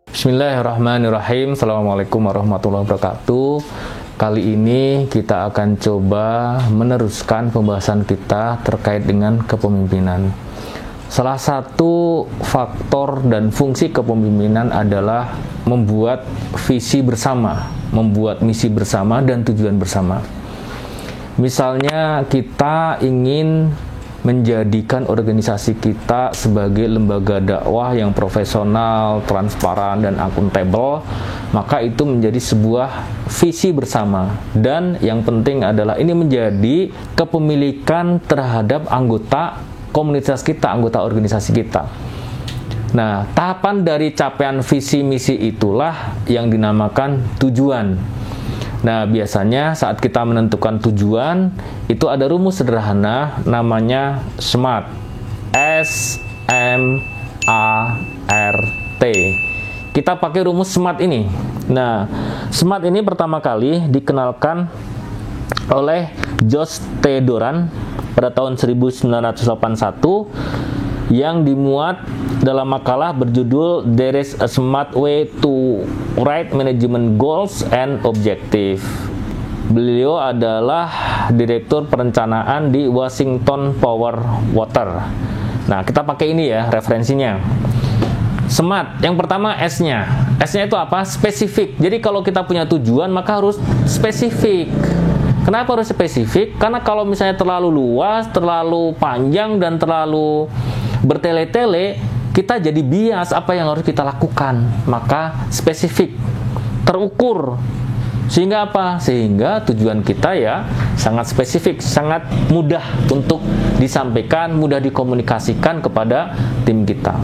Bismillahirrahmanirrahim. Assalamualaikum warahmatullahi wabarakatuh. Kali ini kita akan coba meneruskan pembahasan kita terkait dengan kepemimpinan. Salah satu faktor dan fungsi kepemimpinan adalah membuat visi bersama, membuat misi bersama dan tujuan bersama. Misalnya kita ingin menjadikan organisasi kita sebagai lembaga dakwah yang profesional, transparan, dan akuntabel, maka itu menjadi sebuah visi bersama. Dan yang penting adalah ini menjadi kepemilikan terhadap anggota komunitas kita, anggota organisasi kita. Nah, tahapan dari capaian visi misi itulah yang dinamakan tujuan. Nah, biasanya saat kita menentukan tujuan, itu ada rumus sederhana namanya SMART. S-M-A-R-T. Kita pakai rumus SMART ini. Nah, SMART ini pertama kali dikenalkan oleh George T. Doran pada tahun 1981 yang dimuat dalam makalah berjudul There is a Smart Way to Write Management Goals and Objective. Beliau adalah direktur perencanaan di Washington Power Water. Nah, kita pakai ini ya referensinya. SMART, yang pertama S-nya. S-nya itu apa? Spesifik. Jadi kalau kita punya tujuan maka harus spesifik. Kenapa harus spesifik? Karena kalau misalnya terlalu luas, terlalu panjang, dan terlalu bertele-tele, kita jadi bias apa yang harus kita lakukan. Maka spesifik, terukur. Sehingga apa? Sehingga tujuan kita ya sangat spesifik, sangat mudah untuk disampaikan, mudah dikomunikasikan kepada tim kita.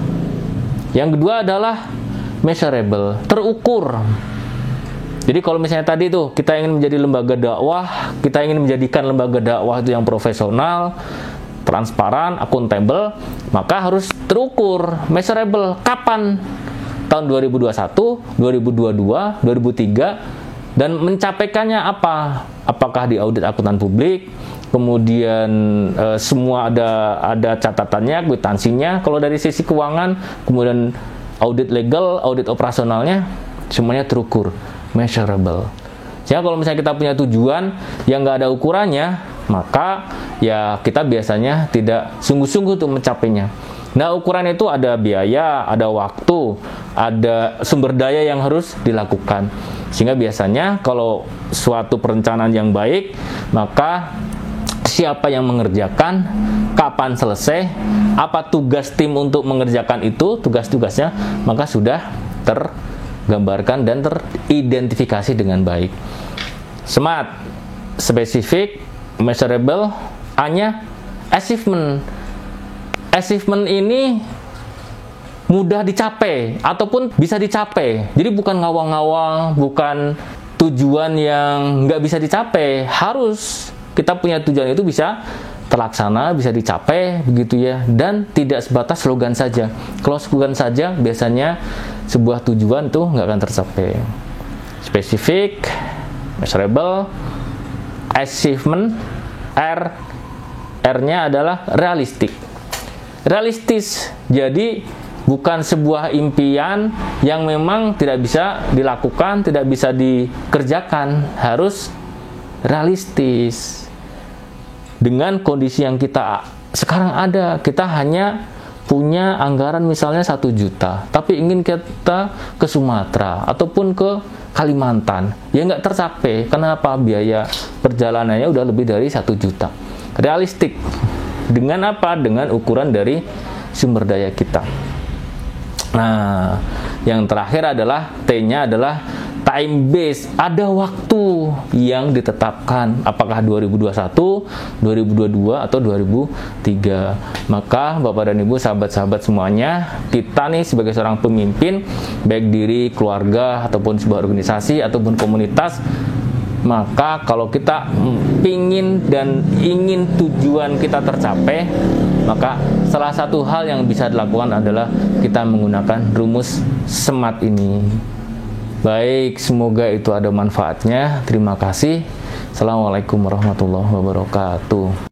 Yang kedua adalah measurable, terukur. Jadi kalau misalnya tadi tuh kita ingin menjadi lembaga dakwah, kita ingin menjadikan lembaga dakwah itu yang profesional, transparan, akuntabel, maka harus terukur, measurable. Kapan? Tahun 2021, 2022, 2003, dan mencapaikannya apa? Apakah di audit akuntan publik, kemudian semua ada catatannya, kwitansinya, kalau dari sisi keuangan, kemudian audit legal, audit operasionalnya, semuanya terukur, measurable. Jadi kalau misalnya kita punya tujuan yang nggak ada ukurannya, maka ya kita biasanya tidak sungguh-sungguh untuk mencapainya. Nah, ukuran itu ada biaya, ada waktu, ada sumber daya yang harus dilakukan. Sehingga biasanya kalau suatu perencanaan yang baik, maka siapa yang mengerjakan, kapan selesai, apa tugas tim untuk mengerjakan itu, tugas-tugasnya, maka sudah tergambarkan dan teridentifikasi dengan baik. SMART, spesifik, measurable. A-nya achievement. Achievement ini mudah dicapai ataupun bisa dicapai. Jadi bukan ngawang-ngawang, bukan tujuan yang nggak bisa dicapai. Harus kita punya tujuan itu bisa terlaksana, bisa dicapai, begitu ya. Dan tidak sebatas slogan saja. Kalau slogan saja, biasanya sebuah tujuan tuh nggak akan tercapai. Spesifik, measurable, achievement. R-nya adalah realistik. Realistis. Jadi bukan sebuah impian yang memang tidak bisa dilakukan, tidak bisa dikerjakan. Harus realistis. Dengan kondisi yang kita sekarang ada, kita hanya punya anggaran misalnya 1 juta, tapi ingin kita ke Sumatera ataupun ke Kalimantan, ya nggak tercapai. Kenapa? Biaya perjalanannya udah lebih dari 1 juta. Realistik. Dengan apa? Dengan ukuran dari sumber daya kita. Nah, yang terakhir adalah T-nya adalah time base. Ada waktu yang ditetapkan, apakah 2021, 2022, atau 2003. Maka Bapak dan Ibu, sahabat-sahabat semuanya, kita nih sebagai seorang pemimpin, baik diri, keluarga, ataupun sebuah organisasi, ataupun komunitas, maka kalau kita ingin tujuan kita tercapai, maka salah satu hal yang bisa dilakukan adalah kita menggunakan rumus SMART ini. Baik, semoga itu ada manfaatnya. Terima kasih. Assalamualaikum warahmatullahi wabarakatuh.